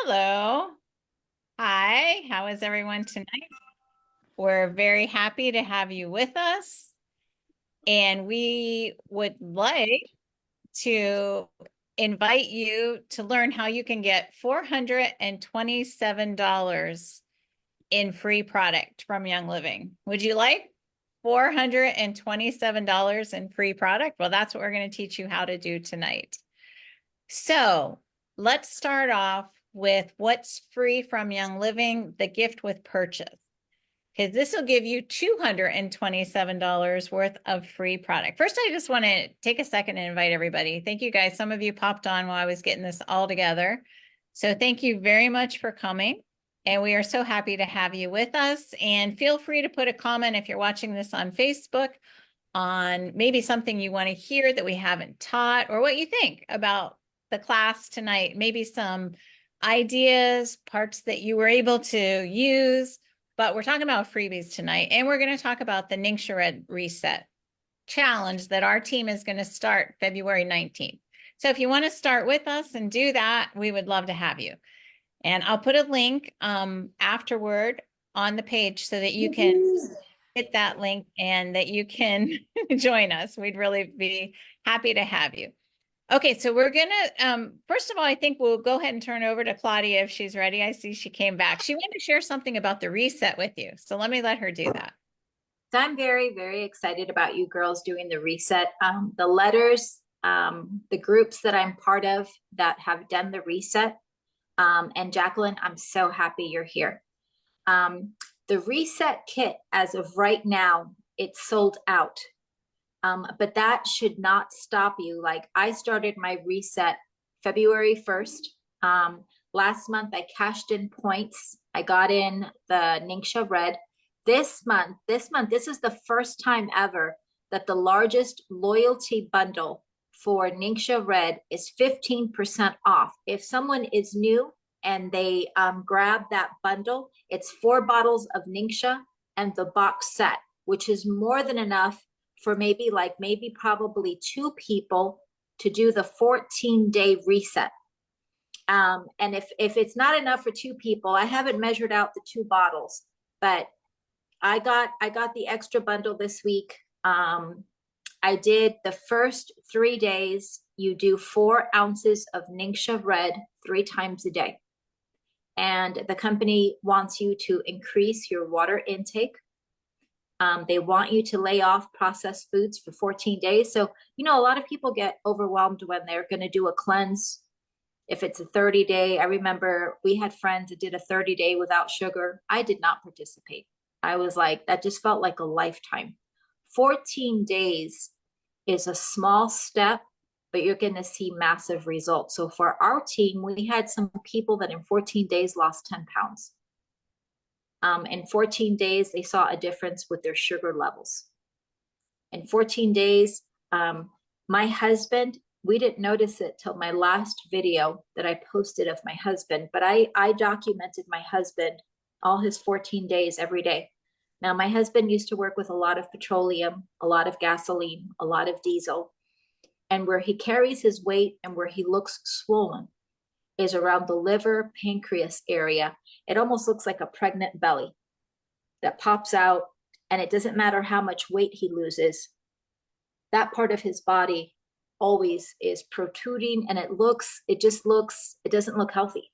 Hello. Hi. How is everyone tonight? We're very happy to have you with us. And we would like to invite you to learn how you can get $427 in free product from Young Living. Would you like $427 in free product? Well, that's what we're going to teach you how to do tonight. So let's start off with what's free from Young Living, the gift with purchase, because this will give you $227 worth of free product. First, I just want to take a second and invite everybody. Thank you guys. Some of you popped on while I was getting this all together. So thank you very much for coming. And we are so happy to have you with us. And feel free to put a comment if you're watching this on Facebook on maybe something you want to hear that we haven't taught, or what you think about the class tonight, maybe some ideas, parts that you were able to use. But we're talking about freebies tonight, and we're going to talk about the Ningxia Red Reset Challenge that our team is going to start February 19th. So if you want to start with us and do that, we would love to have you. And I'll put a link afterward on the page so that you can hit that link and that you can join us. We'd really be happy to have you. Okay, so we're gonna, first of all, I think we'll go ahead and turn over to Claudia if she's ready. I see she came back. She wanted to share something about the reset with you. So let me let her do that. So I'm very, very excited about you girls doing the reset. The letters, the groups that I'm part of that have done the reset. And Jacqueline, I'm so happy you're here. The reset kit, as of right now, it's sold out. But that should not stop you. Like, I started my reset February 1st. Last month I cashed in points. I got in the Ningxia Red. This month, this is the first time ever that the largest loyalty bundle for Ningxia Red is 15% off. If someone is new and they grab that bundle, it's 4 bottles of Ningxia and the box set, which is more than enough for maybe probably 2 people to do the 14-day reset. And if it's not enough for 2 people, I haven't measured out the 2 bottles, but I got the extra bundle this week. I did the first 3 days. You do 4 ounces of Ningxia Red 3 times a day. And the company wants you to increase your water intake. They want you to lay off processed foods for 14 days. So, a lot of people get overwhelmed when they're going to do a cleanse. If it's a 30-day, I remember we had friends that did a 30-day without sugar. I did not participate. I was like, that just felt like a lifetime. 14 days is a small step, but you're going to see massive results. So for our team, we had some people that in 14 days lost 10 pounds. In 14 days, they saw a difference with their sugar levels. In 14 days, my husband, we didn't notice it till my last video that I posted of my husband, but I documented my husband, all his 14 days every day. Now, my husband used to work with a lot of petroleum, a lot of gasoline, a lot of diesel, and where he carries his weight and where he looks swollen is around the liver, pancreas area. It almost looks like a pregnant belly that pops out, and it doesn't matter how much weight he loses. That part of his body always is protruding, and it doesn't look healthy.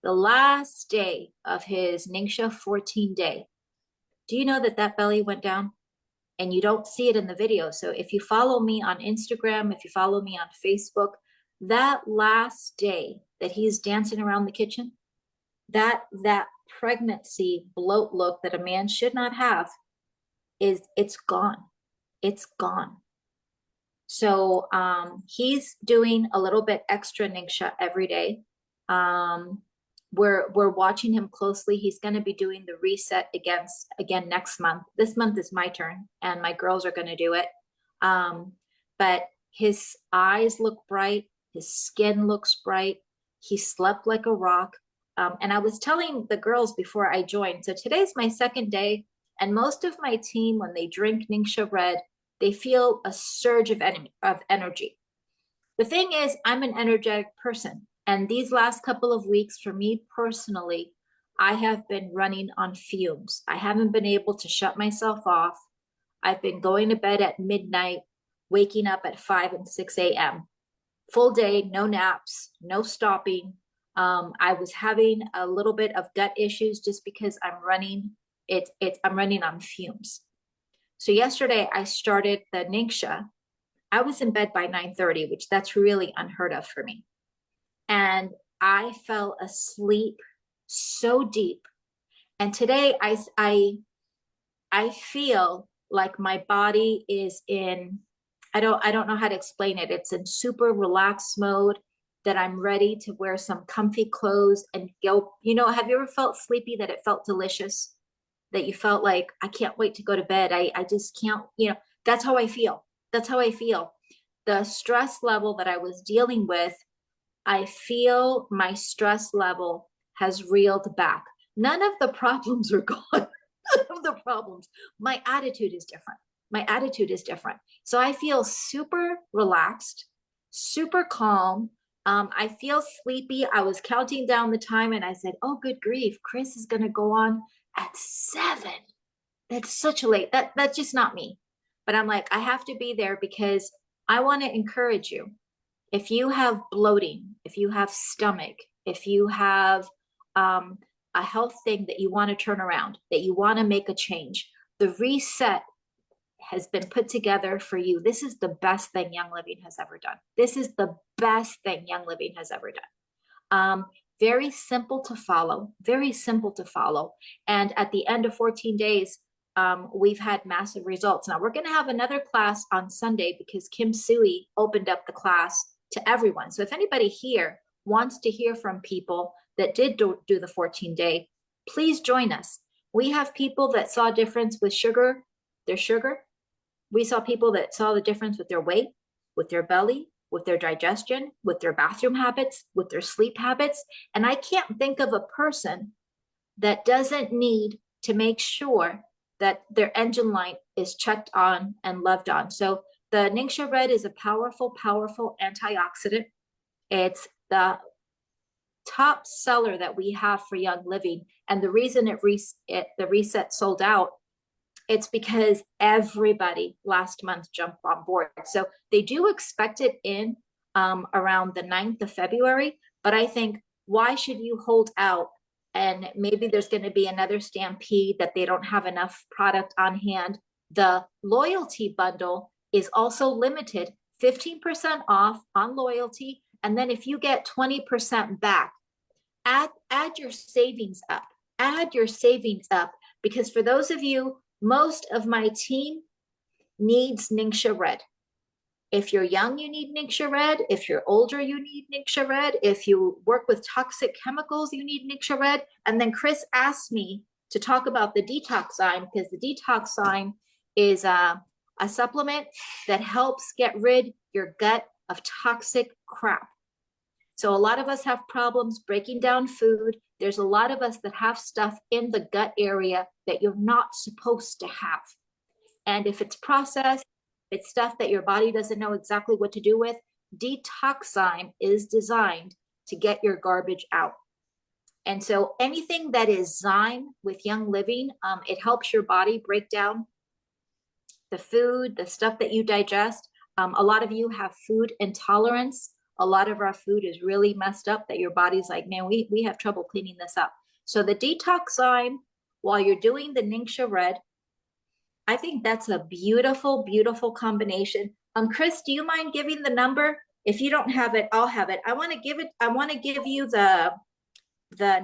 The last day of his Ningxia 14 day, do you know that belly went down? And you don't see it in the video. So if you follow me on Instagram, if you follow me on Facebook, that last day that he's dancing around the kitchen, that pregnancy bloat look that a man should not have, it's gone. It's gone. So he's doing a little bit extra Ningxia every day. We're watching him closely. He's going to be doing the reset again next month. This month is my turn, and my girls are going to do it. But his eyes look bright. His skin looks bright. He slept like a rock. And I was telling the girls before I joined, so today's my 2nd day, and most of my team, when they drink Ningxia Red, they feel a surge of energy. The thing is, I'm an energetic person. And these last couple of weeks, for me personally, I have been running on fumes. I haven't been able to shut myself off. I've been going to bed at midnight, waking up at 5 and 6 a.m. Full day, no naps, no stopping. I was having a little bit of gut issues just because I'm running I'm running on fumes. So yesterday I started the Ningxia. I was in bed by 9:30, which that's really unheard of for me. And I fell asleep so deep. And today I feel like my body is in, I don't know how to explain it. It's in super relaxed mode, that I'm ready to wear some comfy clothes and go, have you ever felt sleepy that it felt delicious? That you felt like, I can't wait to go to bed. I just can't, that's how I feel. That's how I feel. The stress level that I was dealing with, I feel my stress level has reeled back. None of the problems are gone. None of the problems. My attitude is different. My attitude is different. So I feel super relaxed, super calm. I feel sleepy. I was counting down the time and I said, oh, good grief, Chris is going to go on at 7. That's such a late, that's just not me. But I'm like, I have to be there because I want to encourage you. If you have bloating, if you have stomach, if you have a health thing that you want to turn around, that you want to make a change, the reset has been put together for you. This is the best thing Young Living has ever done. This is the best thing Young Living has ever done. Very simple to follow, very simple to follow. And at the end of 14 days, we've had massive results. Now we're going to have another class on Sunday because Kim Sui opened up the class to everyone. So if anybody here wants to hear from people that did do the 14-day, please join us. We have people that saw a difference with their sugar. We saw people that saw the difference with their weight, with their belly, with their digestion, with their bathroom habits, with their sleep habits. And I can't think of a person that doesn't need to make sure that their engine light is checked on and loved on. So the Ningxia Red is a powerful, powerful antioxidant. It's the top seller that we have for Young Living. And the reason the reset sold out, it's because everybody last month jumped on board. So they do expect it in around the 9th of February. But I think, why should you hold out? And maybe there's going to be another stampede that they don't have enough product on hand. The loyalty bundle is also limited, 15% off on loyalty. And then if you get 20% back, add your savings up. Add your savings up. Because for those of you, most of my team needs Ningxia Red. If you're young, you need Ningxia Red. If you're older, you need Ningxia Red. If you work with toxic chemicals, you need Ningxia Red. And then Chris asked me to talk about the Detoxzyme, because the Detoxzyme is a supplement that helps get rid your gut of toxic crap. So a lot of us have problems breaking down food. There's a lot of us that have stuff in the gut area that you're not supposed to have. And if it's processed, it's stuff that your body doesn't know exactly what to do with, Detoxzyme is designed to get your garbage out. And so anything that is Zyme with Young Living, it helps your body break down the food, the stuff that you digest. A lot of you have food intolerance. A lot of our food is really messed up that your body's like, man, we have trouble cleaning this up. So the Detoxzyme, while you're doing the Ningxia Red, I think that's a beautiful, beautiful combination. Chris, do you mind giving the number? If you don't have it, I'll have it. I want to give you the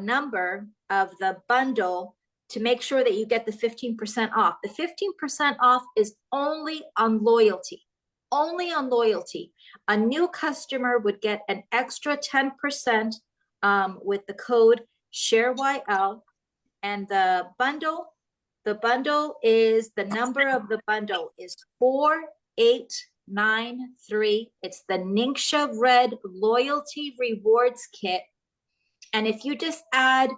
number of the bundle to make sure that you get the 15% off. The 15% off is only on loyalty. Only on loyalty. A new customer would get an extra 10% with the code ShareYL, and the bundle is, the number of the bundle is 4893. It's the Ningxia Red Loyalty Rewards Kit. And if you just add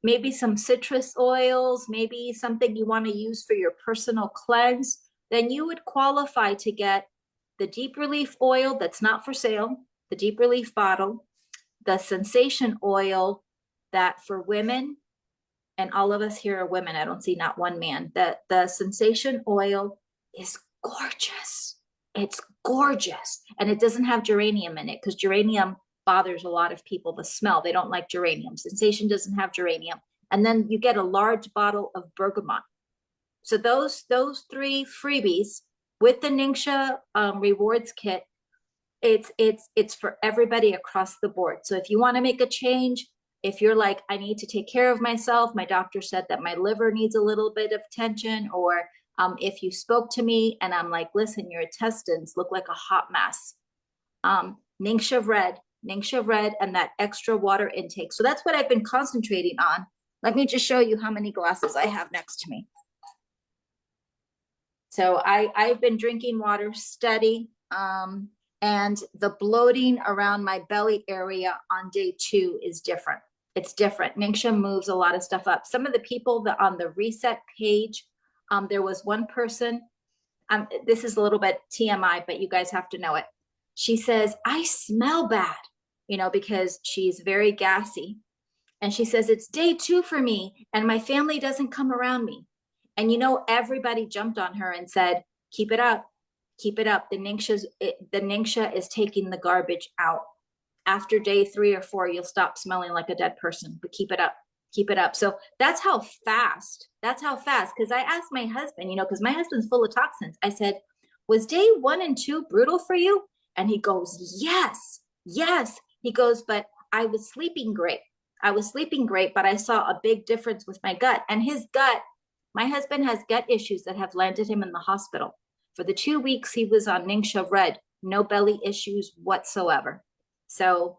maybe some citrus oils, maybe something you want to use for your personal cleanse, then you would qualify to get the Deep Relief Oil that's not for sale, the deep relief bottle, the sensation oil that for women, and all of us here are women, I don't see not one man, the sensation oil is gorgeous. It's gorgeous. And it doesn't have geranium in it because geranium bothers a lot of people, the smell. They don't like geranium. Sensation doesn't have geranium. And then you get a large bottle of bergamot. So those three freebies with the Ningxia rewards kit, it's for everybody across the board. So if you want to make a change, if you're like, I need to take care of myself, my doctor said that my liver needs a little bit of attention, or if you spoke to me and I'm like, listen, your intestines look like a hot mess. Ningxia red, and that extra water intake. So that's what I've been concentrating on. Let me just show you how many glasses I have next to me. So I've been drinking water steady. And the bloating around my belly area on day 2 is different. It's different. Ningxia moves a lot of stuff up. Some of the people that on the reset page, there was one person, this is a little bit TMI, but you guys have to know it. She says, I smell bad, you know, because she's very gassy. And she says, it's day 2 for me and my family doesn't come around me. And, you know, everybody jumped on her and said, keep it up. Keep it up. The Ningxia is taking the garbage out. After day 3 or 4, you'll stop smelling like a dead person, but keep it up. Keep it up. So that's how fast. Because I asked my husband, you know, because my husband's full of toxins. I said, was day 1 and 2 brutal for you? And he goes, yes. He goes, but I was sleeping great. But I saw a big difference with my gut. And his gut, my husband has gut issues that have landed him in the hospital. For the 2 weeks he was on Ningxia Red, no belly issues whatsoever. So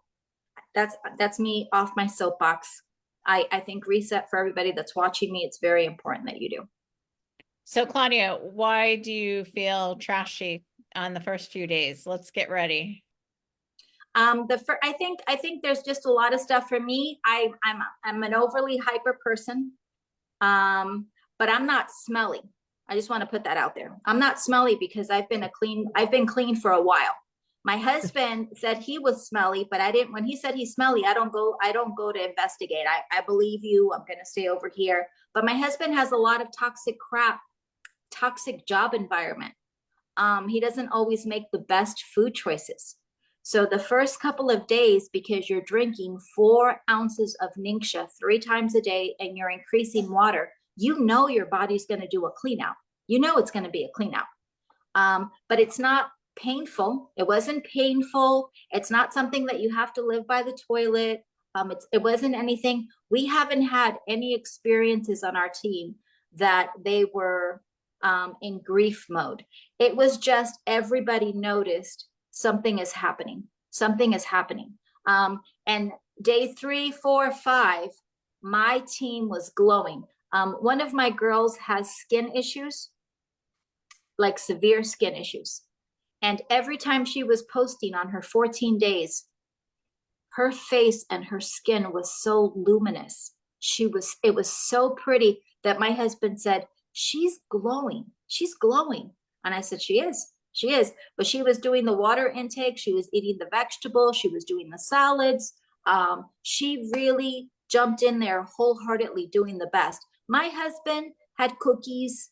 that's me off my soapbox. I think reset for everybody that's watching me, it's very important that you do. So Claudia, why do you feel trashy on the first few days? Let's get ready. I think there's just a lot of stuff for me. I'm an overly hyper person, but I'm not smelly. I just want to put that out there. I'm not smelly because I've been clean for a while. My husband said he was smelly, but I didn't, when he said he's smelly, I don't go to investigate. I believe you, I'm going to stay over here. But my husband has a lot of toxic crap, toxic job environment. He doesn't always make the best food choices. So the first couple of days, because you're drinking 4 ounces of Ningxia 3 times a day and you're increasing water, you know your body's going to do a clean out. You know it's going to be a clean out. But it's not painful. It wasn't painful. It's not something that you have to live by the toilet. It wasn't anything. We haven't had any experiences on our team that they were in grief mode. It was just everybody noticed something is happening. Something is happening. And day 3, 4, 5, my team was glowing. One of my girls has skin issues, like severe skin issues. And every time she was posting on her 14 days, her face and her skin was so luminous. It was so pretty that my husband said, she's glowing. She's glowing. And I said, she is. But she was doing the water intake. She was eating the vegetables. She was doing the salads. She really jumped in there wholeheartedly doing the best. My husband had cookies.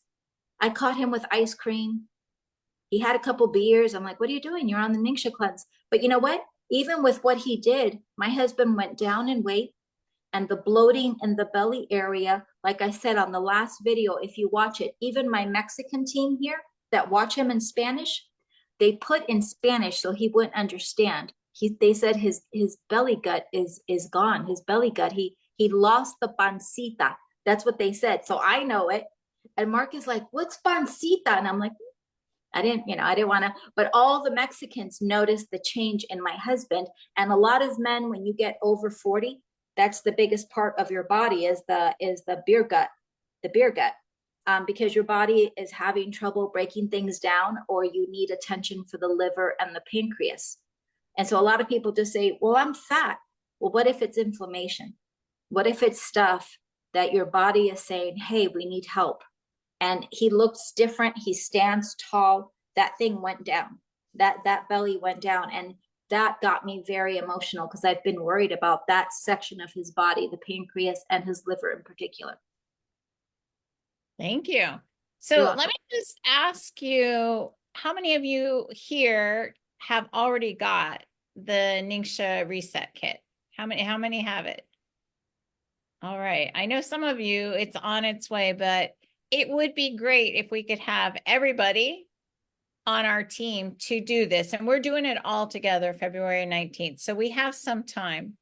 I caught him with ice cream. He had a couple beers. I'm like, what are you doing? You're on the Ningxia cleanse. But you know what? Even with what he did, my husband went down in weight, and the bloating in the belly area, like I said on the last video, if you watch it, even my Mexican team here that watch him in Spanish, they put in Spanish so he wouldn't understand. They said his belly gut is gone. His belly gut, he lost the pancita. That's what they said. So I know it. And Mark is like, what's pancita? And I'm like, I didn't want to, but all the Mexicans noticed the change in my husband. And a lot of men, when you get over 40, that's the biggest part of your body is the beer gut, because your body is having trouble breaking things down, or you need attention for the liver and the pancreas. And so a lot of people just say, well, I'm fat. Well, what if it's inflammation? What if it's stuff that your body is saying, hey, we need help? And he looks different. He stands tall. That thing went down. That belly went down. And that got me very emotional because I've been worried about that section of his body, the pancreas and his liver in particular. Thank you. You're So let welcome. me just ask you, how many of you here have already got the Ningxia reset kit? How many have it? All right. I know some of you, it's on its way, but it would be great if we could have everybody on our team to do this. And we're doing it all together February 19th. So we have some time.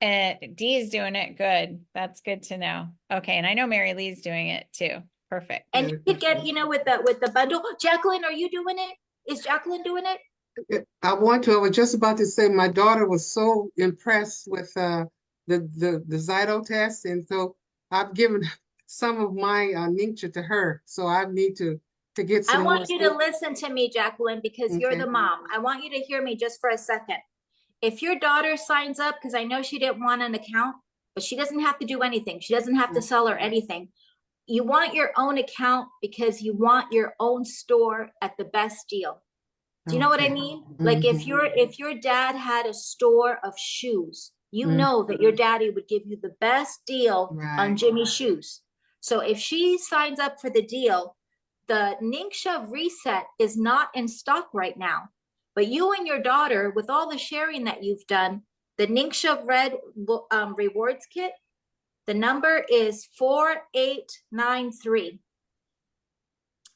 And Dee is doing it. Good. That's good to know. Okay. And I know Mary Lee's doing it too. Perfect. And you could get, with the bundle. Jacqueline, are you doing it? Is Jacqueline doing it? I want to. I was just about to say my daughter was so impressed with the Zyto test, and so I've given some of my Ningxia to her. So I need to get I some more. want you to listen to me, Jacqueline, because you're Okay. the mom. I want you to hear me just for a second. If your daughter signs up, because I know she didn't want an account, but she doesn't have to do anything. She doesn't have to sell or anything. You want your own account because you want your own store at the best deal. Do you know what I Okay. mean? Like if your dad had a store of shoes, you know that your daddy would give you the best deal on Right. Jimmy's shoes. So if she signs up for the deal, the Ningxia reset is not in stock right now. But you and your daughter, with all the sharing that you've done, the Ningxia Red rewards kit, the number is 4893.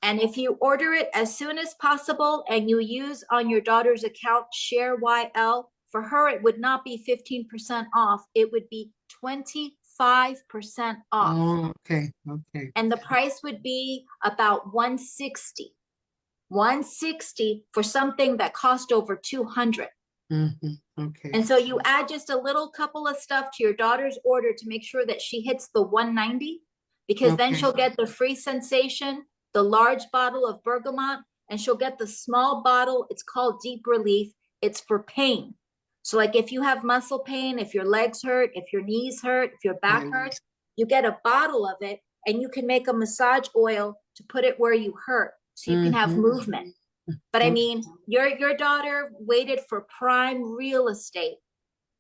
And if you order it as soon as possible and you use on your daughter's account Share YL, for her, it would not be 15% off. It would be 25% off. Oh, okay. Okay. And the price would be about 160. 160 for something that cost over 200. Okay. And so you add just a little couple of stuff to your daughter's order to make sure that she hits the 190, because then Okay. she'll get the free sensation, the large bottle of bergamot, and she'll get the small bottle. It's called Deep Relief. It's for pain. So like if you have muscle pain, if your legs hurt, if your knees hurt, if your back Yeah. hurts, you get a bottle of it and you can make a massage oil to put it where you hurt so you can have movement. But I mean, your daughter waited for prime real estate,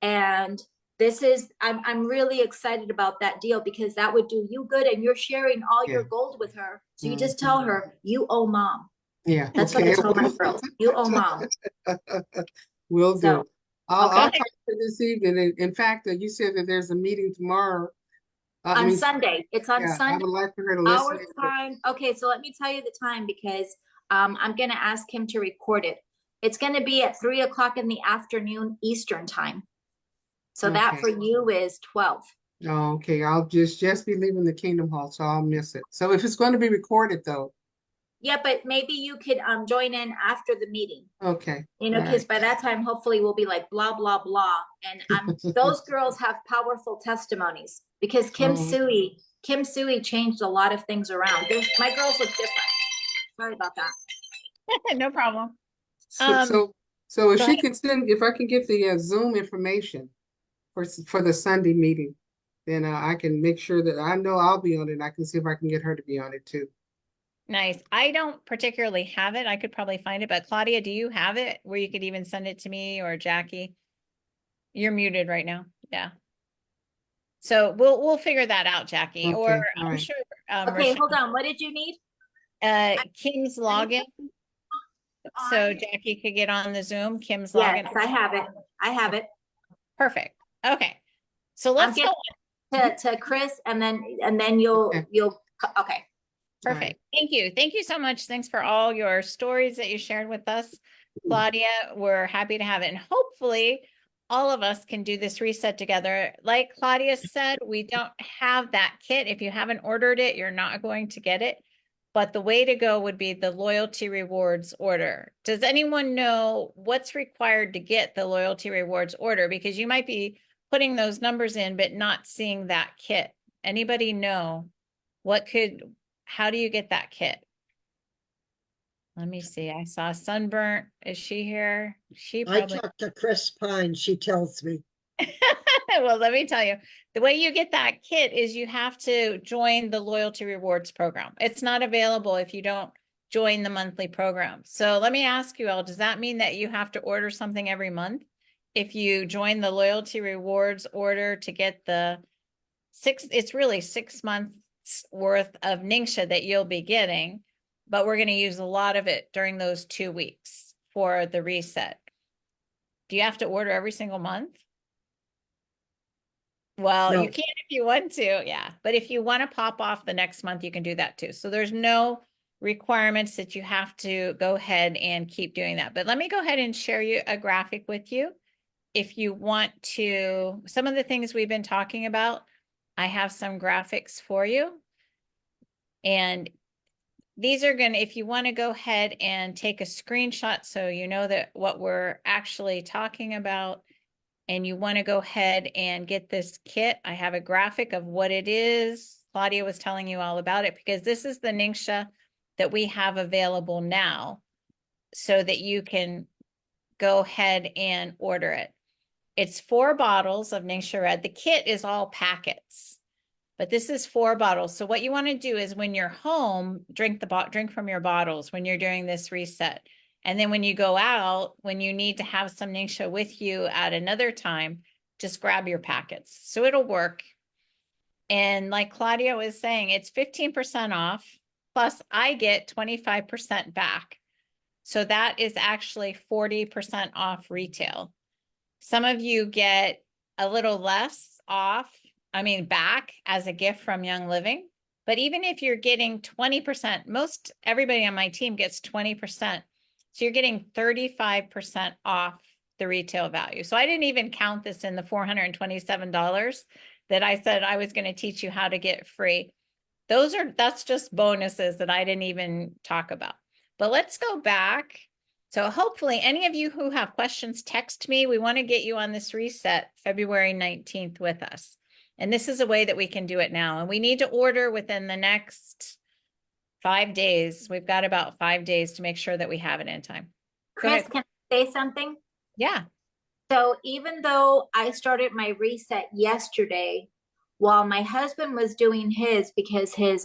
and this is I'm really excited about that deal because that would do you good, and you're sharing all your Yeah. gold with her. So you just tell her you owe mom. Yeah. That's what I tell my girls. You owe mom. Will do. So I'll okay. talk to her this evening. In fact, you said that there's a meeting tomorrow. I On mean, Sunday. It's on yeah, I Sunday. would like for her to listen. Our time. Okay, so let me tell you the time because I'm gonna ask him to record it. It's gonna be at 3 o'clock in the afternoon Eastern time. So that Okay. for you is 12. Oh, okay. I'll just be leaving the Kingdom Hall, so I'll miss it. So if it's going to be recorded though, Yeah, but maybe you could join in after the meeting. okay. Because by that time, hopefully we'll be like blah, blah, blah. And those girls have powerful testimonies because Kim Sui changed a lot of things around. My girls look different. Sorry about that. No problem. So if Go she ahead. can send, if I can get the Zoom information for the Sunday meeting, then I can make sure that I know I'll be on it. And I can see if I can get her to be on it too. Nice. I don't particularly have it. I could probably find it, but Claudia, do you have it where you could even send it to me or Jackie? You're muted right now. Yeah. So we'll figure that out, Jackie, or Okay. All I'm right. sure Okay, Rochelle, hold on. What did you need? Kim's login. So Jackie could get on the Zoom. Kim's Yes, login. I have it. I have it. Perfect. Okay. So I'm let's go getting to Chris and then you'll okay. Perfect. Thank you. Thank you so much. Thanks for all your stories that you shared with us, Claudia. We're happy to have it. And hopefully all of us can do this reset together. Like Claudia said, we don't have that kit. If you haven't ordered it, you're not going to get it. But the way to go would be the loyalty rewards order. Does anyone know what's required to get the loyalty rewards order? Because you might be putting those numbers in, but not seeing that kit. Anybody know how do you get that kit? Let me see. I saw Sunburnt. Is she here? She I probably. talked to Chris Pine, she tells me. Well, let me tell you, the way you get that kit is you have to join the loyalty rewards program. It's not available if you don't join the monthly program. So let me ask you all, does that mean that you have to order something every month? If you join the loyalty rewards order to get the it's really 6 months worth of Ningxia that you'll be getting, but we're going to use a lot of it during those 2 weeks for the reset. Do you have to order every single month? Well, No. you can if you want to, yeah. But if you want to pop off the next month, you can do that too. So there's no requirements that you have to go ahead and keep doing that. But let me go ahead and share you a graphic with you. If you want to, some of the things we've been talking about, I have some graphics for you. And these are going to, if you want to go ahead and take a screenshot so you know that what we're actually talking about, and you want to go ahead and get this kit, I have a graphic of what it is. Claudia was telling you all about it because this is the Ningxia that we have available now so that you can go ahead and order it. It's 4 bottles of Ningxia Red. The kit is all packets, but this is 4 bottles. So what you want to do is when you're home, drink from your bottles when you're doing this reset. And then when you go out, when you need to have some Ningxia with you at another time, just grab your packets. So it'll work. And like Claudia was saying, it's 15% off, plus I get 25% back. So that is actually 40% off retail. Some of you get a little less off, back as a gift from Young Living. But even if you're getting 20%, everybody on my team gets 20%. So you're getting 35% off the retail value. So I didn't even count this in the $427 that I said I was going to teach you how to get free. That's just bonuses that I didn't even talk about. But let's go back. So hopefully any of you who have questions, text me. We want to get you on this reset February 19th with us. And this is a way that we can do it now. And we need to order within the next 5 days. We've got about 5 days to make sure that we have it in time. Go Chris, ahead. can I say something? Yeah. So even though I started my reset yesterday, while my husband was doing his because his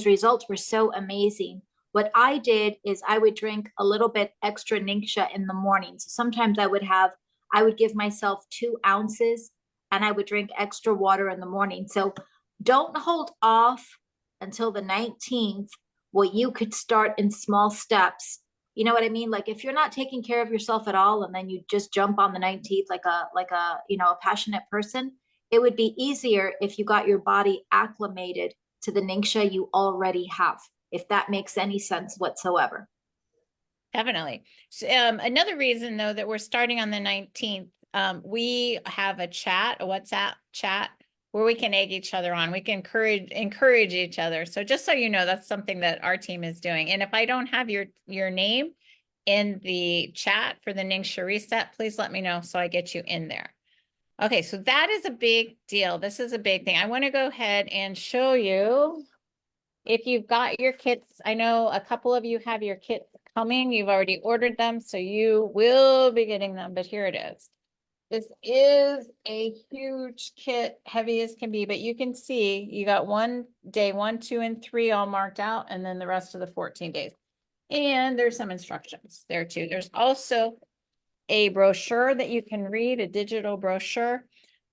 results were so amazing, what I did is I would drink a little bit extra Ningxia in the morning. So sometimes I would give myself 2 ounces and I would drink extra water in the morning. So don't hold off until the 19th. Well, you could start in small steps. You know what I mean? Like if you're not taking care of yourself at all and then you just jump on the 19th like a passionate person, it would be easier if you got your body acclimated to the Ningxia you already have, if that makes any sense whatsoever. Definitely. So, another reason though that we're starting on the 19th, we have a WhatsApp chat where we can egg each other on. We can encourage each other. So just so you know, that's something that our team is doing. And if I don't have your name in the chat for the Ningxia reset, please let me know so I get you in there. Okay, so that is a big deal. This is a big thing. I want to go ahead and show you if you've got your kits. I know a couple of you have your kits coming. You've already ordered them, so you will be getting them, but here it is. This is a huge kit, heavy as can be, but you can see you got day 1, 2, and 3 all marked out, and then the rest of the 14 days. And there's some instructions there too. There's also a brochure that you can read, a digital brochure.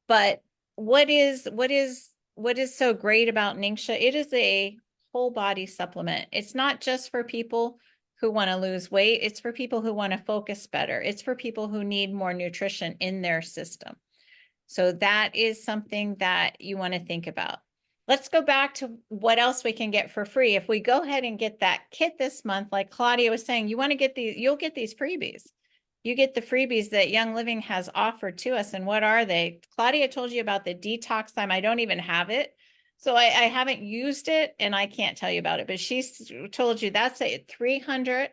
But what is so great about Ningxia? It is a whole body supplement. It's not just for people who want to lose weight. It's for people who want to focus better. It's for people who need more nutrition in their system. So that is something that you want to think about. Let's go back to what else we can get for free. If we go ahead and get that kit this month, like Claudia was saying, you want to get you'll get these freebies. You get the freebies that Young Living has offered to us. And what are they? Claudia told you about the detox time. I don't even have it. So I haven't used it and I can't tell you about it, but she's told you that's a 300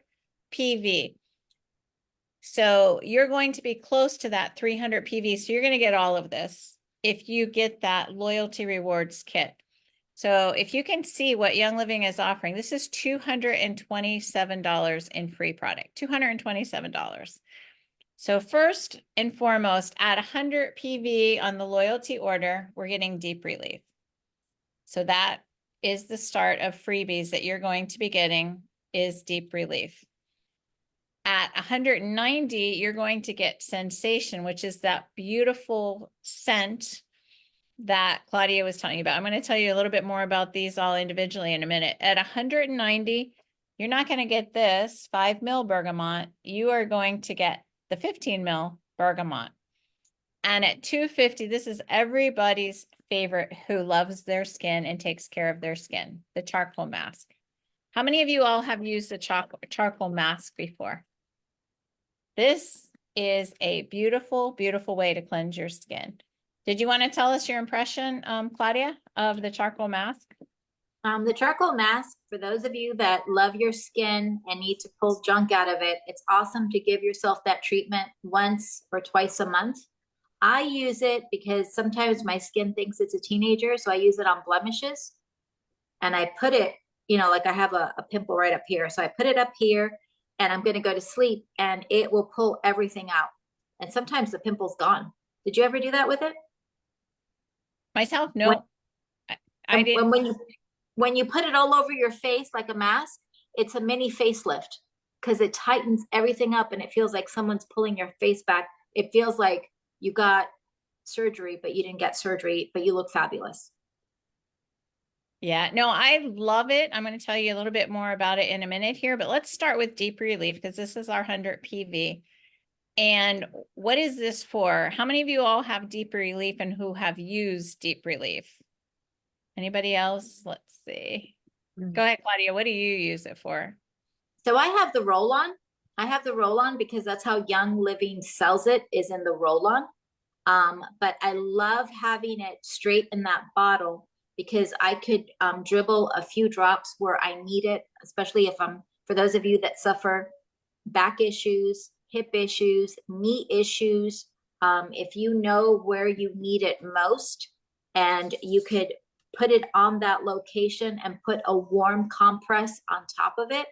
PV. So you're going to be close to that 300 PV. So you're going to get all of this if you get that loyalty rewards kit. So if you can see what Young Living is offering, this is $227 in free product, $227. So first and foremost, at 100 PV on the loyalty order, we're getting deep relief. So that is the start of freebies that you're going to be getting is Deep Relief. At 190, you're going to get Sensation, which is that beautiful scent that Claudia was telling you about. I'm going to tell you a little bit more about these all individually in a minute. At 190, you're not going to get this 5 mil bergamot. You are going to get the 15 mil bergamot. And at 250, this is everybody's favorite who loves their skin and takes care of their skin, the charcoal mask. How many of you all have used the charcoal mask before? This is a beautiful, beautiful way to cleanse your skin. Did you want to tell us your impression, Claudia, of the charcoal mask? The charcoal mask, for those of you that love your skin and need to pull junk out of it, it's awesome to give yourself that treatment once or twice a month. I use it because sometimes my skin thinks it's a teenager, so I use it on blemishes. And I put it, you know, like I have a pimple right up here. So I put it up here and I'm going to go to sleep and it will pull everything out. And sometimes the pimple's gone. Did you ever do that with it? Myself, no. I And didn't. when you put it all over your face like a mask, it's a mini facelift because it tightens everything up and it feels like someone's pulling your face back. It feels like you got surgery, but you didn't get surgery, but you look fabulous. Yeah, no, I love it. I'm going to tell you a little bit more about it in a minute here, but let's start with Deep Relief because this is our 100 PV. And what is this for? How many of you all have Deep Relief and who have used Deep Relief? Anybody else? Let's see. Go ahead, Claudia. What do you use it for? So I have the roll-on. I have the roll-on because that's how Young Living sells it, is in the roll-on. But I love having it straight in that bottle because I could dribble a few drops where I need it, especially if for those of you that suffer back issues, hip issues, knee issues, if you know where you need it most and you could put it on that location and put a warm compress on top of it,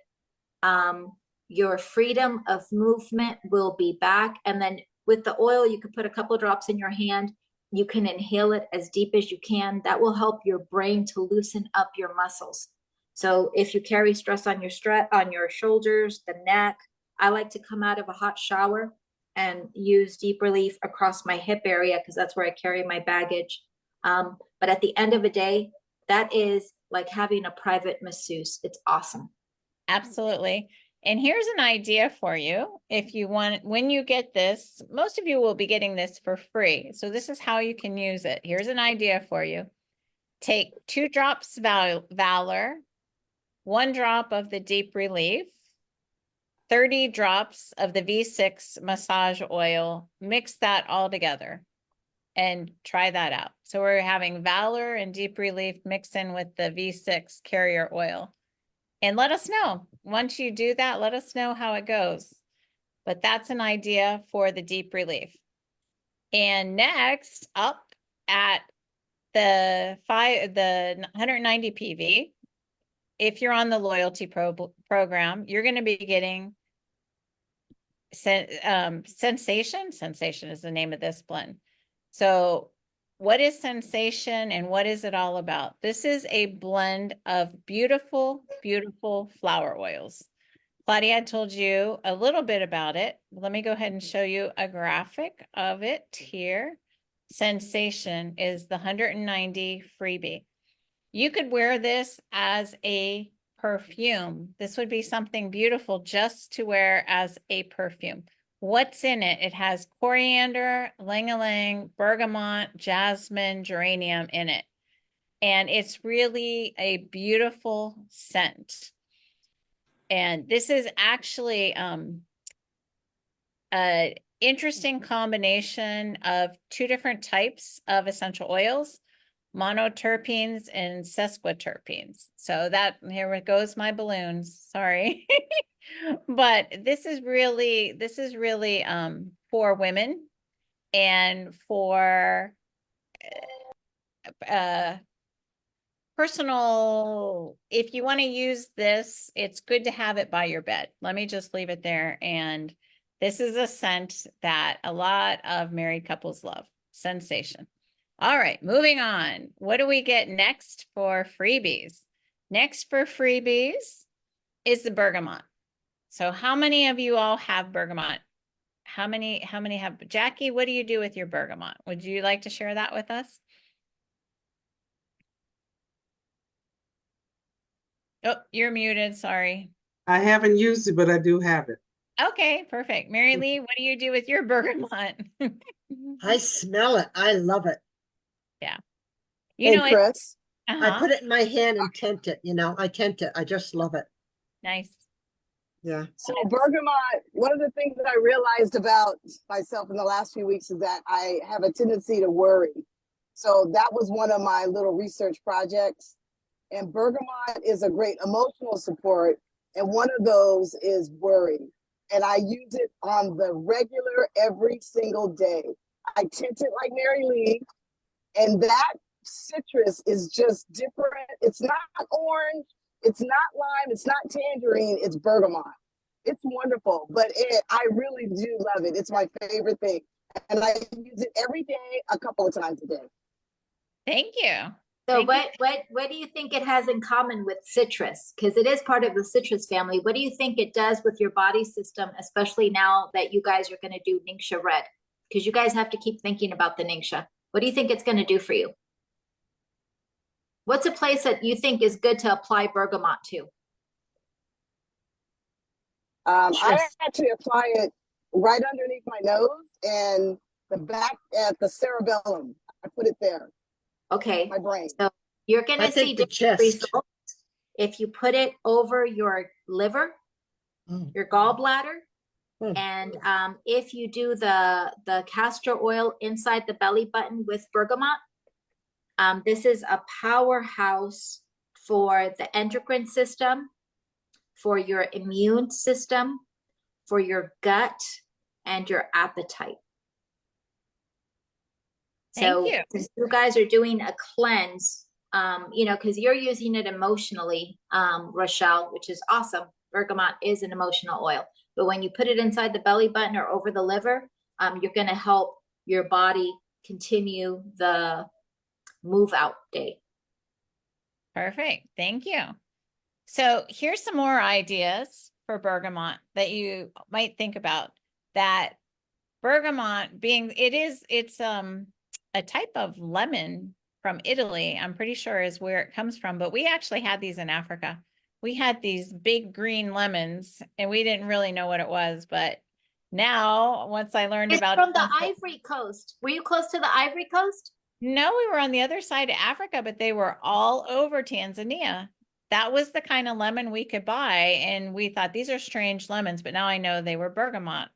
your freedom of movement will be back. And then with the oil, you could put a couple of drops in your hand. You can inhale it as deep as you can. That will help your brain to loosen up your muscles. So if you carry stress on your shoulders, the neck, I like to come out of a hot shower and use Deep Relief across my hip area because that's where I carry my baggage. But at the end of the day, that is like having a private masseuse. It's awesome. Absolutely. And here's an idea for you. If you want, when you get this, most of you will be getting this for free. So this is how you can use it. Here's an idea for you. Take 2 drops Valor, 1 drop of the Deep Relief, 30 drops of the V6 massage oil, mix that all together and try that out. So we're having Valor and Deep Relief mix in with the V6 carrier oil. And let us know. Once you do that, let us know how it goes. But that's an idea for the Deep Relief. And next up at the 190 PV, if you're on the loyalty program, you're going to be getting Sensation. Sensation is the name of this blend. So what is Sensation and what is it all about? This is a blend of beautiful, beautiful flower oils. Claudia told you a little bit about it. Let me go ahead and show you a graphic of it here. Sensation is the 190 freebie. You could wear this as a perfume. This would be something beautiful just to wear as a perfume. What's in it? It has coriander, ylang-ylang, bergamot, jasmine, geranium in it. And it's really a beautiful scent. And this is actually an interesting combination of 2 different types of essential oils, monoterpenes and sesquiterpenes. So that, here it goes my balloons, sorry. But this is really for women and for personal, if you want to use this, it's good to have it by your bed. Let me just leave it there. And this is a scent that a lot of married couples love. Sensation. All right, moving on. What do we get next for freebies? Next for freebies, is the bergamot. So how many of you all have bergamot? How many have, Jackie, what do you do with your bergamot? Would you like to share that with us? Oh, you're muted, sorry. I haven't used it, but I do have it. Okay, perfect. Mary Lee, what do you do with your bergamot? I smell it. I love it. Yeah. You Hey, know, it, Chris. I uh-huh, put it in my hand and tint it, I tint it. I just love it. nice. Yeah. So bergamot, one of the things that I realized about myself in the last few weeks is that I have a tendency to worry. So that was one of my little research projects. And bergamot is a great emotional support. And one of those is worry. And I use it on the regular every single day. I tint it like Mary Lee. And that citrus is just different. It's not orange, it's not lime, it's not tangerine, it's bergamot. It's wonderful, but I really do love it. It's my favorite thing. And I use it every day, a couple of times a day. Thank you. So Thank you. what do you think it has in common with citrus? Because it is part of the citrus family. What do you think it does with your body system, especially now that you guys are going to do Ningxia Red? Because you guys have to keep thinking about the Ningxia. What do you think it's going to do for you? What's a place that you think is good to apply bergamot to? I actually apply it right underneath my nose and the back at the cerebellum. I put it there, Okay, my brain. so you're going I to see think the different chest. results if you put it over your liver, Oh. your gallbladder, Hmm. and if you do the castor oil inside the belly button with bergamot, this is a powerhouse for the endocrine system, for your immune system, for your gut, and your appetite. Thank So you. since you guys are doing a cleanse, because you're using it emotionally, Rochelle, which is awesome. Bergamot is an emotional oil. But when you put it inside the belly button or over the liver, you're going to help your body continue the move out day. Perfect. Thank you. So here's some more ideas for bergamot that you might think about. That bergamot being, it's a type of lemon from Italy, I'm pretty sure is where it comes from, but we actually had these in Africa. We had these big green lemons and we didn't really know what it was, but now once I learned It's about from the Ivory Coast. Were you close to the Ivory Coast? No, we were on the other side of Africa, but they were all over Tanzania. That was the kind of lemon we could buy. And we thought these are strange lemons, but now I know they were bergamot.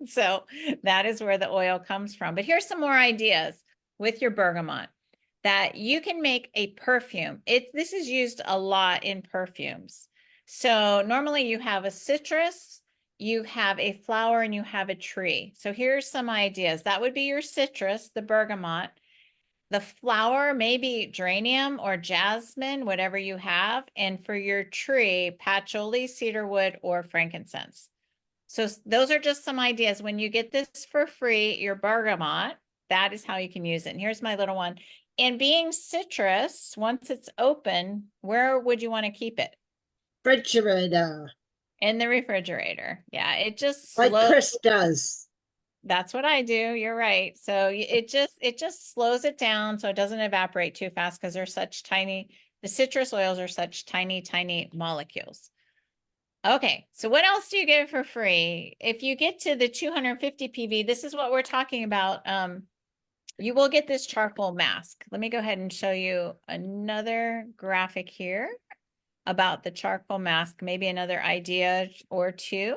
So that is where the oil comes from. But here's some more ideas with your bergamot that you can make a perfume. This is used a lot in perfumes. So normally you have a citrus, you have a flower, and you have a tree. So here's some ideas. That would be your citrus, the bergamot. The flower, maybe geranium or jasmine, whatever you have. And for your tree, patchouli, cedarwood, or frankincense. So those are just some ideas. When you get this for free, your bergamot, that is how you can use it. And here's my little one. And being citrus, once it's open, where would you want to keep it? Refrigerator. In the refrigerator. Yeah, it just Like slows. Chris does. That's what I do. You're right. So it just slows it down so it doesn't evaporate too fast because they're such tiny, the citrus oils are such tiny, tiny molecules. Okay, so what else do you get for free? If you get to the 250 PV, this is what we're talking about. You will get this charcoal mask. Let me go ahead and show you another graphic here about the charcoal mask, maybe another idea or two.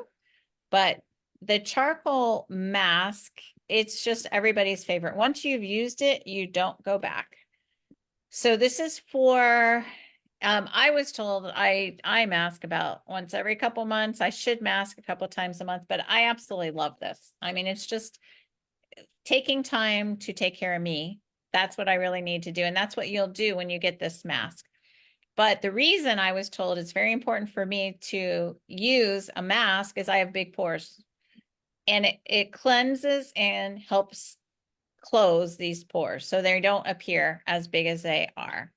But the charcoal mask, it's just everybody's favorite. Once you've used it, you don't go back. So this is for, I was told I mask about once every couple months. I should mask a couple times a month, but I absolutely love this. I mean, it's just taking time to take care of me. That's what I really need to do. And that's what you'll do when you get this mask. But the reason I was told it's very important for me to use a mask is I have big pores. And it cleanses and helps close these pores so they don't appear as big as they are.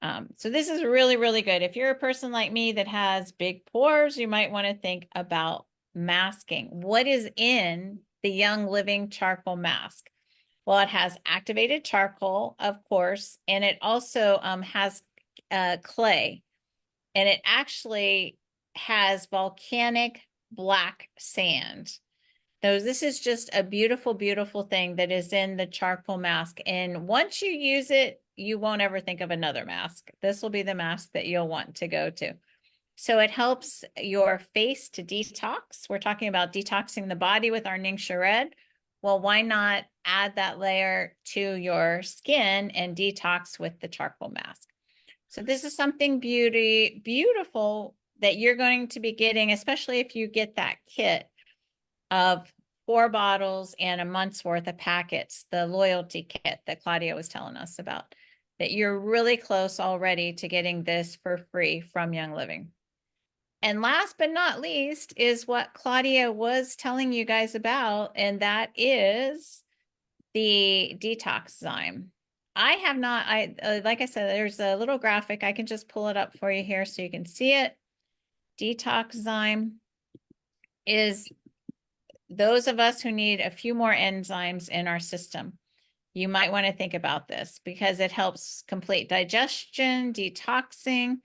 So this is really, really good. If you're a person like me that has big pores, you might want to think about masking. What is in the Young Living charcoal mask? Well, it has activated charcoal, of course, and it also has clay, and it actually has volcanic black sand. So this is just a beautiful, beautiful thing that is in the charcoal mask. And once you use it, you won't ever think of another mask. This will be the mask that you'll want to go to. So it helps your face to detox. We're talking about detoxing the body with our Ningxia Red. Well, why not add that layer to your skin and detox with the charcoal mask? So this is something beautiful that you're going to be getting, especially if you get that kit of 4 bottles and a month's worth of packets, the loyalty kit that Claudia was telling us about, that you're really close already to getting this for free from Young Living. And last but not least is what Claudia was telling you guys about, and that is the detox zyme. I have not, like I said, there's a little graphic. I can just pull it up for you here so you can see it. Detox zyme is those of us who need a few more enzymes in our system. You might want to think about this because it helps complete digestion, detoxing,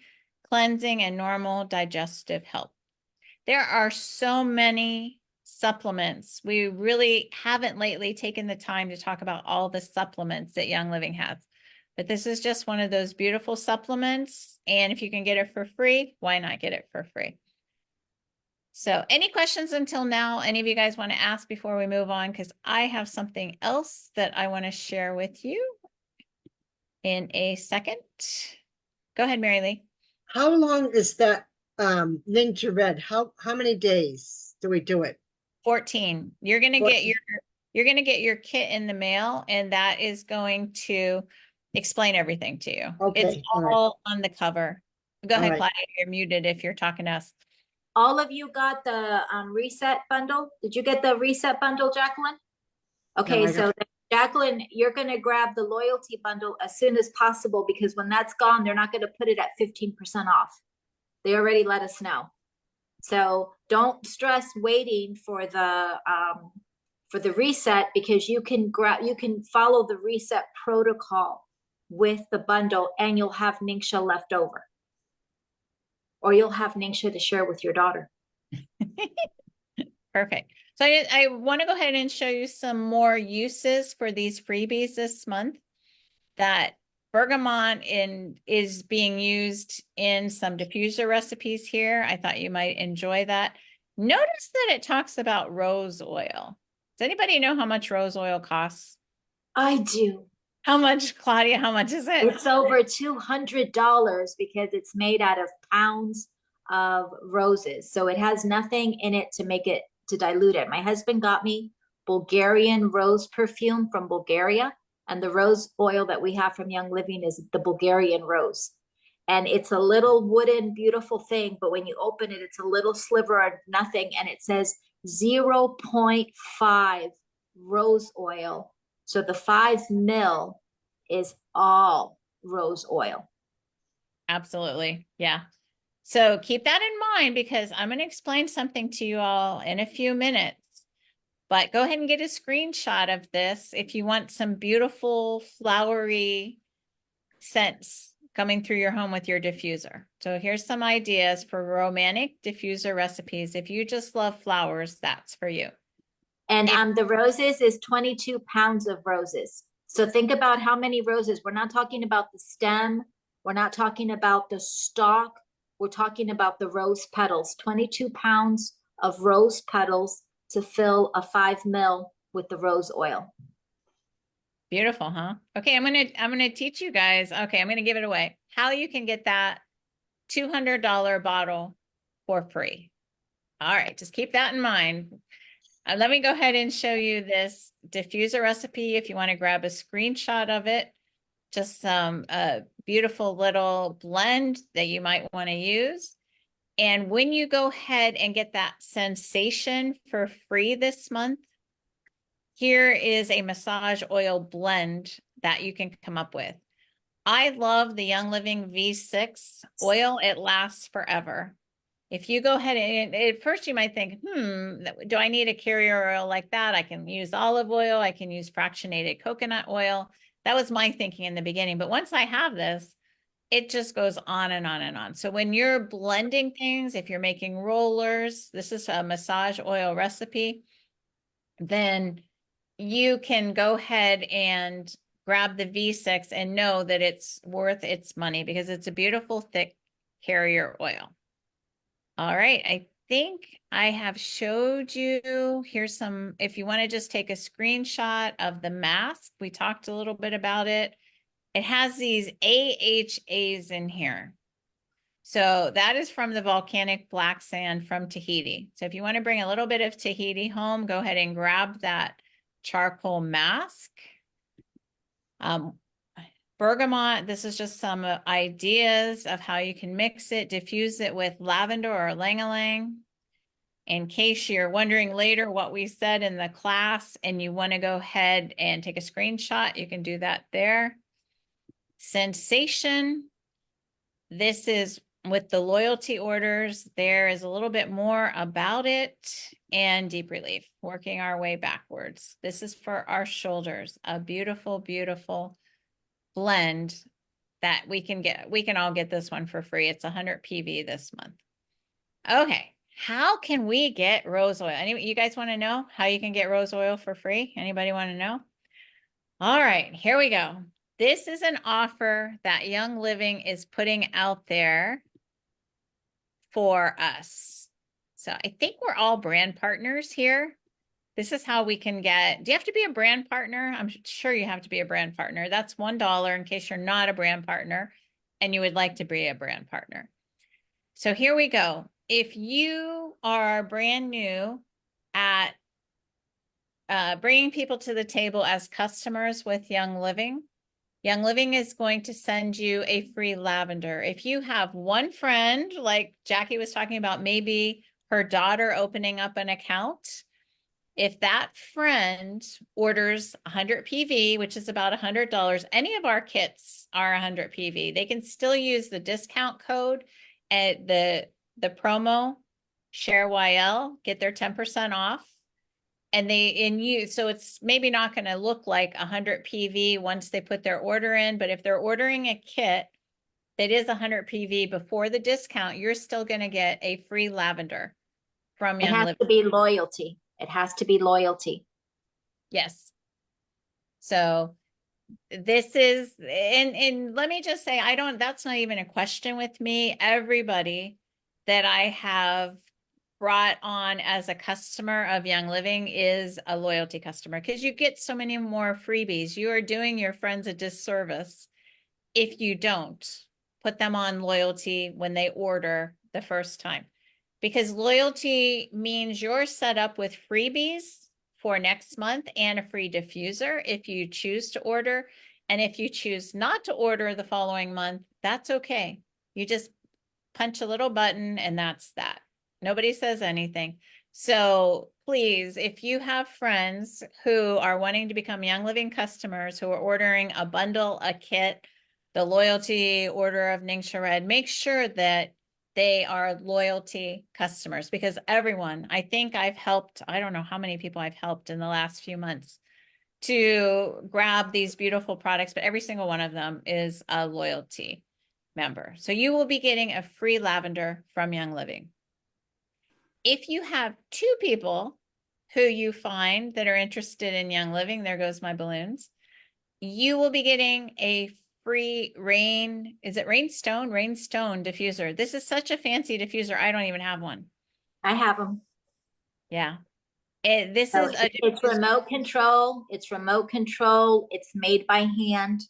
cleansing, and normal digestive health. There are so many supplements. We really haven't lately taken the time to talk about all the supplements that Young Living has. But this is just one of those beautiful supplements. And if you can get it for free, why not get it for free? So any questions until now? Any of you guys want to ask before we move on? Because I have something else that I want to share with you in a second. Go ahead, Mary Lee. How long is that Ningxia Red? How many days do we do it? 14. You're gonna get 14. you're gonna get your kit in the mail, and that is going to explain everything to you. It's Okay, all right. all on the cover. Go All ahead, right. Claudia. You're muted if you're talking to us. All of you got the reset bundle? Did you get the reset bundle, Jacqueline? Okay, I so Jacqueline, you're gonna grab the loyalty bundle as soon as possible because when that's gone, they're not gonna put it at 15% off. They already let us know. So don't stress waiting for the reset because you can follow the reset protocol with the bundle and you'll have Ningxia left over. Or you'll have Ningxia to share with your daughter. Perfect. So I want to go ahead and show you some more uses for these freebies this month. That bergamot is being used in some diffuser recipes here. I thought you might enjoy that. Notice that it talks about rose oil. Does anybody know how much rose oil costs? I do. How much, Claudia? How much is it? It's over $200 because it's made out of pounds of roses. So it has nothing in it to dilute it. My husband got me Bulgarian rose perfume from Bulgaria, and the rose oil that we have from Young Living is the Bulgarian rose. And it's a little wooden, beautiful thing, but when you open it, it's a little sliver of nothing, and it says 0.5 rose oil. So the 5 ml is all rose oil. Absolutely. Yeah. So keep that in mind because I'm going to explain something to you all in a few minutes. But go ahead and get a screenshot of this if you want some beautiful flowery scents coming through your home with your diffuser. So here's some ideas for romantic diffuser recipes. If you just love flowers, that's for you. And the roses is 22 pounds of roses. So think about how many roses. We're not talking about the stem. We're not talking about the stalk. We're talking about the rose petals. 22 pounds of rose petals to fill a 5 ml with the rose oil. Beautiful, huh? Okay, I'm gonna teach you guys. Okay, I'm gonna give it away. How you can get that $200 bottle for free. All right, just keep that in mind. Let me go ahead and show you this diffuser recipe if you want to grab a screenshot of it. Just some beautiful little blend that you might want to use. And when you go ahead and get that sensation for free this month, here is a massage oil blend that you can come up with. I love the Young Living V6 oil. It lasts forever. If you go ahead and at first you might think, do I need a carrier oil like that? I can use olive oil. I can use fractionated coconut oil. That was my thinking in the beginning. But once I have this, it just goes on and on and on. So when you're blending things, if you're making rollers, this is a massage oil recipe, then you can go ahead and grab the V6 and know that it's worth its money because it's a beautiful, thick carrier oil. All right, I think I have showed you, here's some, if you want to just take a screenshot of the mask, we talked a little bit about it. It has these AHAs in here. So that is from the volcanic black sand from Tahiti. So if you want to bring a little bit of Tahiti home, go ahead and grab that charcoal mask. Bergamot, this is just some ideas of how you can mix it, diffuse it with lavender or ylang-ylang. In case you're wondering later what we said in the class and you want to go ahead and take a screenshot, you can do that there. Sensation. This is with the loyalty orders. There is a little bit more about it. And deep relief, working our way backwards. This is for our shoulders, a beautiful, beautiful blend that we can get. We can all get this one for free. It's 100 PV this month. Okay, how can we get rose oil? You guys want to know how you can get rose oil for free? Anybody want to know? All right, here we go. This is an offer that Young Living is putting out there for us. So I think we're all brand partners here. This is how we can get, do you have to be a brand partner? I'm sure you have to be a brand partner. That's $1 in case you're not a brand partner and you would like to be a brand partner. So here we go. If you are brand new at bringing people to the table as customers with Young Living is going to send you a free lavender. If you have one friend, like Jackie was talking about, maybe her daughter opening up an account, if that friend orders 100 PV, which is about $100, any of our kits are 100 PV. They can still use the discount code at the promo ShareYL, get their 10% off. And so it's maybe not going to look like 100 PV once they put their order in, but if they're ordering a kit that is 100 PV before the discount, you're still going to get a free lavender from It Young has Living. to be loyalty. It has to be loyalty. Yes. So this is, and let me just say, that's not even a question with me. Everybody that I have brought on as a customer of Young Living is a loyalty customer because you get so many more freebies. You are doing your friends a disservice if you don't put them on loyalty when they order the first time, because loyalty means you're set up with freebies for next month and a free diffuser if you choose to order. And if you choose not to order the following month, that's okay. You just punch a little button and that's that. Nobody says anything. So please, if you have friends who are wanting to become Young Living customers who are ordering a bundle, a kit, the loyalty order of Ningxia Red, make sure that they are loyalty customers, because everyone, I think I've helped, I don't know how many people I've helped in the last few months to grab these beautiful products, but every single one of them is a loyalty member. So you will be getting a free lavender from Young Living. If you have 2 people who you find that are interested in Young Living, there goes my balloons, you will be getting a free Rainstone diffuser. This is such a fancy diffuser. I don't even have one. I have them. Yeah. It's remote control. It's remote control. It's made by hand.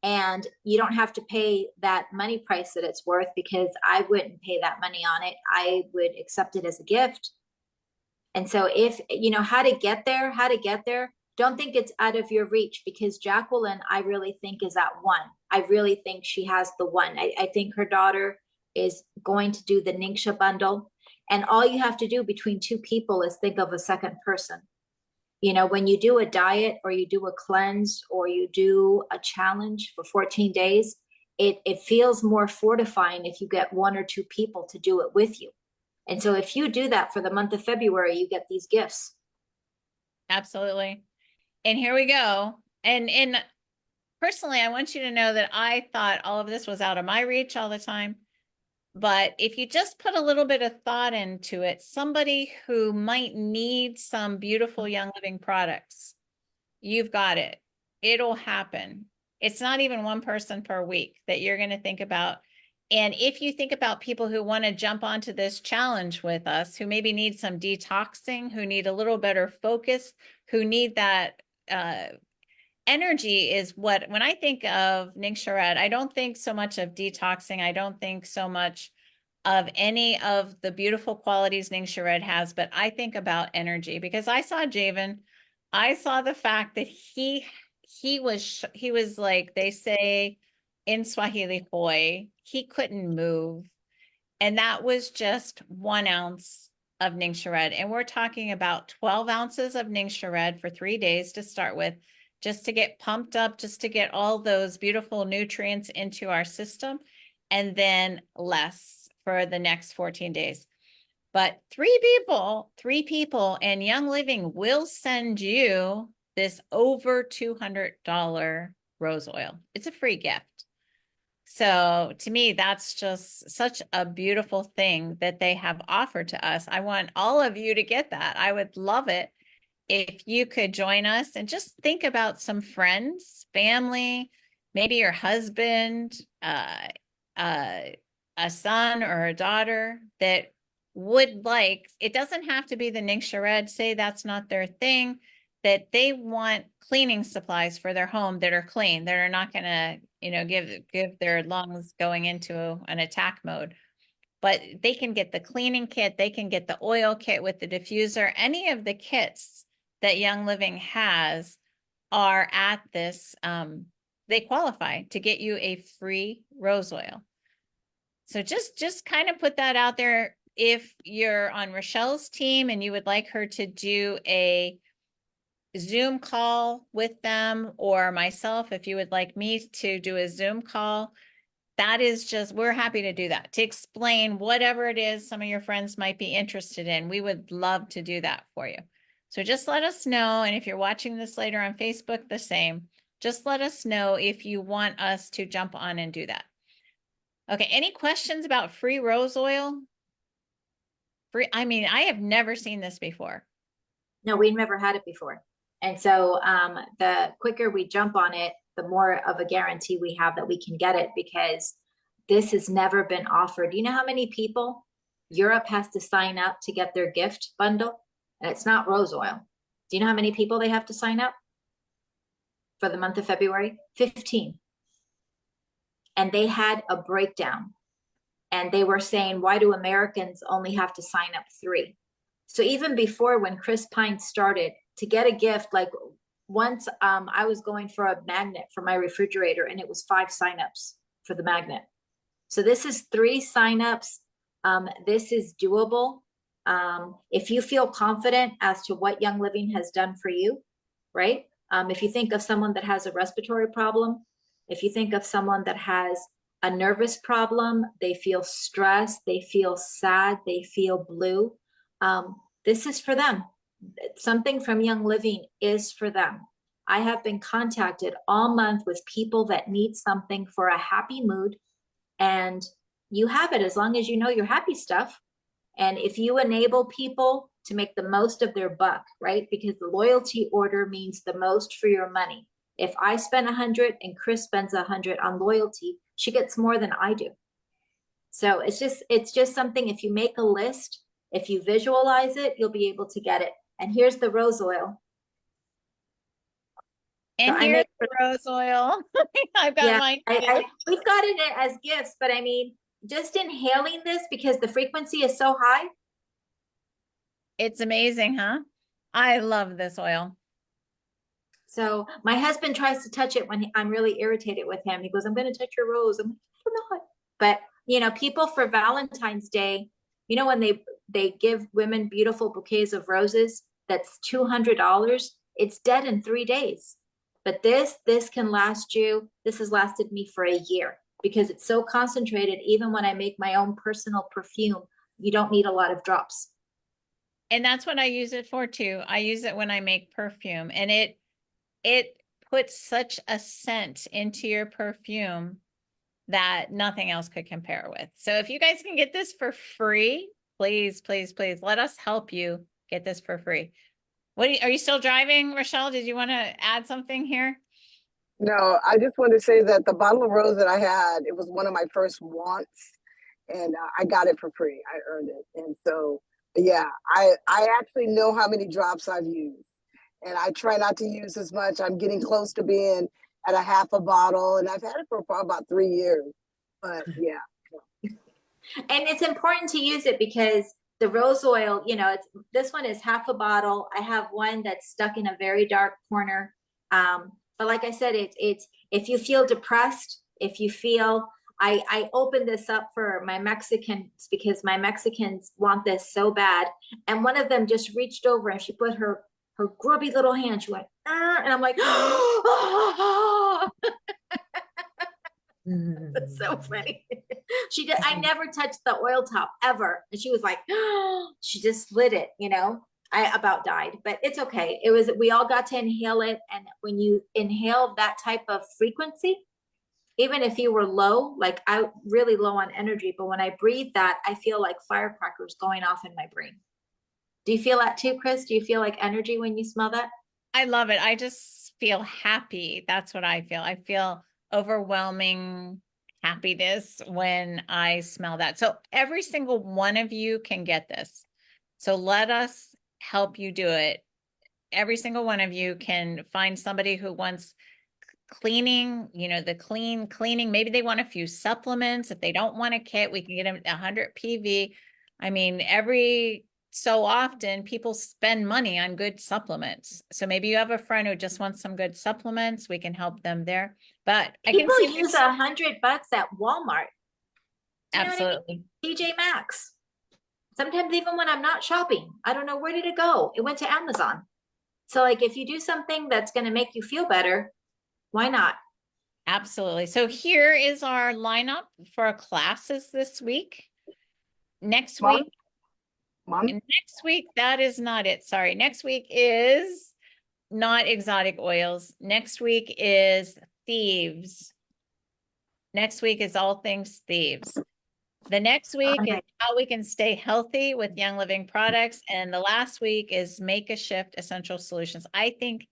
And you don't have to pay that money price that it's worth, because I wouldn't pay that money on it. I would accept it as a gift. And so if you know how to get there, don't think it's out of your reach, because Jacqueline, I really think, is at 1. I really think she has the one. I think her daughter is going to do the Ningxia bundle. And all you have to do between 2 people is think of a second person. You know, when you do a diet or you do a cleanse or you do a challenge for 14 days, it feels more fortifying if you get 1 or 2 people to do it with you. And so if you do that for the month of February, you get these gifts. Absolutely. And here we go. And personally, I want you to know that I thought all of this was out of my reach all the time. But if you just put a little bit of thought into it, somebody who might need some beautiful Young Living products, you've got it. It'll happen. It's not even one person per week that you're going to think about. And if you think about people who want to jump onto this challenge with us, who maybe need some detoxing, who need a little better focus, who need that energy, is what, when I think of Ningxia Red, I don't think so much of detoxing. I don't think so much of any of the beautiful qualities Ningxia Red has, but I think about energy, because I saw Javen. I saw the fact that he was like they say in Swahili, hoy. He couldn't move. And that was just 1 ounce of Ningxia Red. And we're talking about 12 ounces of Ningxia Red for 3 days to start with, just to get pumped up, just to get all those beautiful nutrients into our system, and then less for the next 14 days. But 3 people, and Young Living will send you this over $200 rose oil. It's a free gift. So to me, that's just such a beautiful thing that they have offered to us. I want all of you to get that. I would love it if you could join us and just think about some friends, family, maybe your husband, a son or a daughter that would like, it doesn't have to be the Ningxia Red, say that's not their thing, that they want cleaning supplies for their home that are clean, that are not going to, give their lungs going into an attack mode. But they can get the cleaning kit, they can get the oil kit with the diffuser. Any of the kits that Young Living has are at this, they qualify to get you a free rose oil. So just kind of put that out there. If you're on Rochelle's team and you would like her to do a Zoom call with them, or myself, if you would like me to do a Zoom call, that is just, we're happy to do that, to explain whatever it is some of your friends might be interested in. We would love to do that for you. So just let us know. And if you're watching this later on Facebook, the same, just let us know if you want us to jump on and do that. Okay, any questions about free rose oil? I mean, I have never seen this before. No, we've never had it before. And so the quicker we jump on it, the more of a guarantee we have that we can get it, because this has never been offered. You know how many people Europe has to sign up to get their gift bundle? And it's not rose oil. Do you know how many people they have to sign up for the month of February? 15. And they had a breakdown. And they were saying, why do Americans only have to sign up 3? So even before, when Chris Pine started, to get a gift, like once I was going for a magnet for my refrigerator, and it was 5 signups for the magnet. So this is 3 signups. This is doable. If you feel confident as to what Young Living has done for you, right? If you think of someone that has a respiratory problem, if you think of someone that has a nervous problem, they feel stressed, they feel sad, they feel blue, this is for them. Something from Young Living is for them. I have been contacted all month with people that need something for a happy mood, and you have it as long as you know your happy stuff. And if you enable people to make the most of their buck, right? Because the loyalty order means the most for your money. If I spend 100 and Chris spends 100 on loyalty, she gets more than I do. So it's just something, if you make a list, if you visualize it, you'll be able to get it. And here's the rose oil. And So here's the rose oil. I've got mine. We've got it as gifts, but I mean, just inhaling this, because the frequency is so high. It's amazing, huh? I love this oil. So my husband tries to touch it when I'm really irritated with him. He goes, I'm going to touch your rose. I'm like, I'm not. But, people for Valentine's Day, when they give women beautiful bouquets of roses, that's $200, it's dead in 3 days. But this can last you, this has lasted me for a year because it's so concentrated. Even when I make my own personal perfume, you don't need a lot of drops. And that's what I use it for too. I use it when I make perfume, and it puts such a scent into your perfume that nothing else could compare with. So if you guys can get this for free, please, please, please let us help you get this for free. Are you still driving, Rochelle? Did you want to add something here? No, I just want to say that the bottle of rose that I had, it was one of my first wants, and I got it for free. I earned it, and so yeah, I actually know how many drops I've used, and I try not to use as much. I'm getting close to being at a half a bottle, and I've had it for probably about 3 years. But yeah, And it's important to use it because the rose oil, you know, it's this one is half a bottle. I have one that's stuck in a very dark corner. But like I said, it's if you feel depressed, if you feel I opened this up for my Mexicans because my Mexicans want this so bad. And one of them just reached over and she put her grubby little hand, she went, and I'm like, that's so funny. She did. I never touched the oil top ever, and she was like, she just slid it. You know, I about died, but it's okay. It was. We all got to inhale it, and when you inhale that type of frequency, even if you were low, like I really low on energy, but when I breathe that, I feel like firecrackers going off in my brain. Do you feel that too, Chris? Do you feel like energy when you smell that? I love it. I just feel happy. That's what I feel. I feel overwhelming happiness when I smell that. So every single one of you can get this. So let us help you do it. Every single one of you can find somebody who wants cleaning, you know, the cleaning. Maybe they want a few supplements. If they don't want a kit, we can get them 100 PV. I mean, every so often people spend money on good supplements. So maybe you have a friend who just wants some good supplements. We can help them there. But I can People see use $100 at Walmart. Do you know what I mean? absolutely. TJ Maxx. Sometimes even when I'm not shopping, I don't know where did it go. It went to Amazon. So like if you do something that's going to make you feel better, why not? Absolutely. So here is our lineup for our classes this week. Next Mom, week, mom. next week, that is not it. Sorry. Next week is not exotic oils. Next week is thieves. Next week is all things thieves. The next week is Alright. how we can stay healthy with Young Living products. And the last week is make a shift essential solutions. I think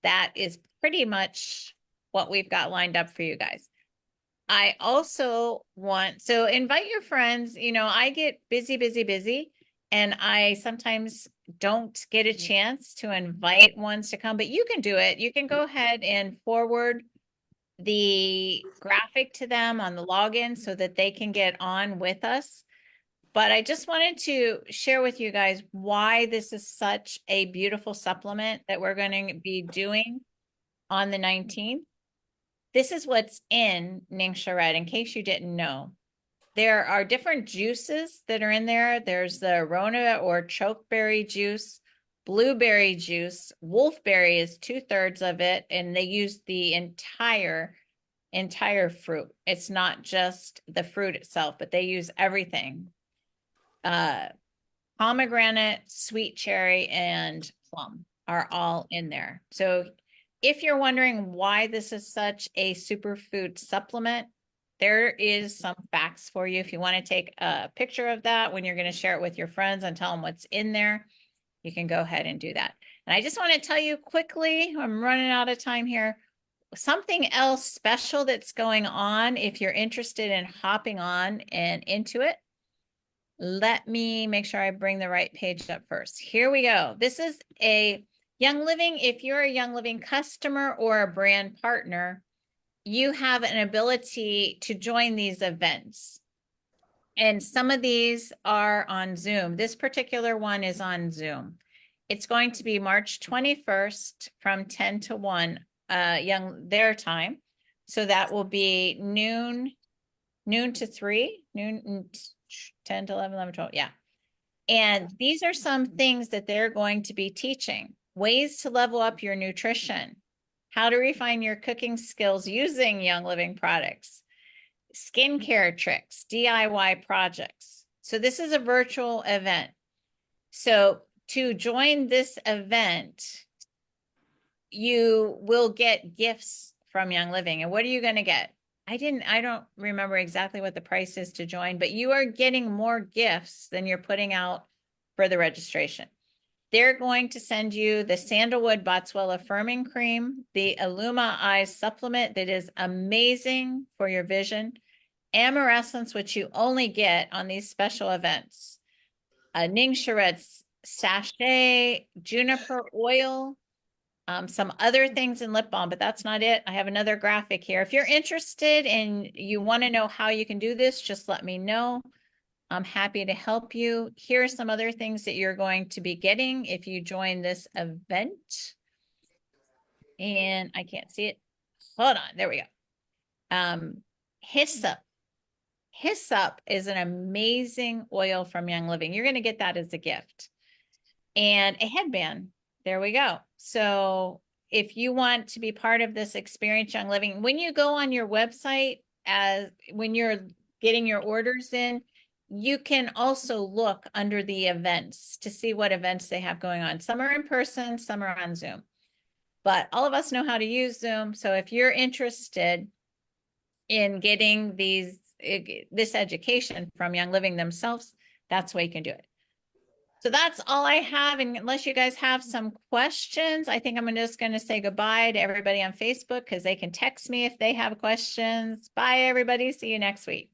that is pretty much what we've got lined up for you guys. I also want, so invite your friends. You know, I get busy, and I sometimes don't get a chance to invite ones to come, but you can do it. You can go ahead and forward the graphic to them on the login so that they can get on with us. But I just wanted to share with you guys why this is such a beautiful supplement that we're going to be doing on the 19th. This is what's in Ningxia Red, in case you didn't know. There are different juices that are in there. There's the Rona or chokeberry juice, blueberry juice, wolfberry is 2/3 of it, and they use the entire fruit. It's not just the fruit itself, but they use everything. Pomegranate, sweet cherry, and plum are all in there. So if you're wondering why this is such a superfood supplement, there is some facts for you. If you want to take a picture of that when you're going to share it with your friends and tell them what's in there, you can go ahead and do that. And I just want to tell you quickly, I'm running out of time here, something else special that's going on. If you're interested in hopping on and into it, let me make sure I bring the right page up first. Here we go. This is a Young Living. If you're a Young Living customer or a brand partner, you have an ability to join these events. And some of these are on Zoom. This particular one is on Zoom. It's going to be March 21st from 10 to 1 their time. So that will be noon to 3, noon 10 to 11, 12. Yeah. And these are some things that they're going to be teaching. Ways to level up your nutrition, how to refine your cooking skills using Young Living products, skincare tricks, DIY projects. So this is a virtual event. So to join this event, you will get gifts from Young Living. And what are you going to get? I don't remember exactly what the price is to join, but you are getting more gifts than you're putting out for the registration. They're going to send you the Sandalwood Botswella Firming Cream, the Illuma Eyes Supplement that is amazing for your vision, Amaressence, which you only get on these special events, a Ningxia Red Sachet, Juniper Oil, some other things in lip balm, but that's not it. I have another graphic here. If you're interested and you want to know how you can do this, just let me know. I'm happy to help you. Here are some other things that you're going to be getting if you join this event. And I can't see it. Hold on. There we go. Hyssop. Hyssop is an amazing oil from Young Living. You're going to get that as a gift. And a headband. There we go. So if you want to be part of this Experience Young Living, when you go on your website, when you're getting your orders in, you can also look under the events to see what events they have going on. Some are in person, some are on Zoom. But all of us know how to use Zoom. So if you're interested in getting this education from Young Living themselves, that's the way you can do it. So that's all I have. And unless you guys have some questions, I think I'm just going to say goodbye to everybody on Facebook because they can text me if they have questions. Bye, everybody. See you next week.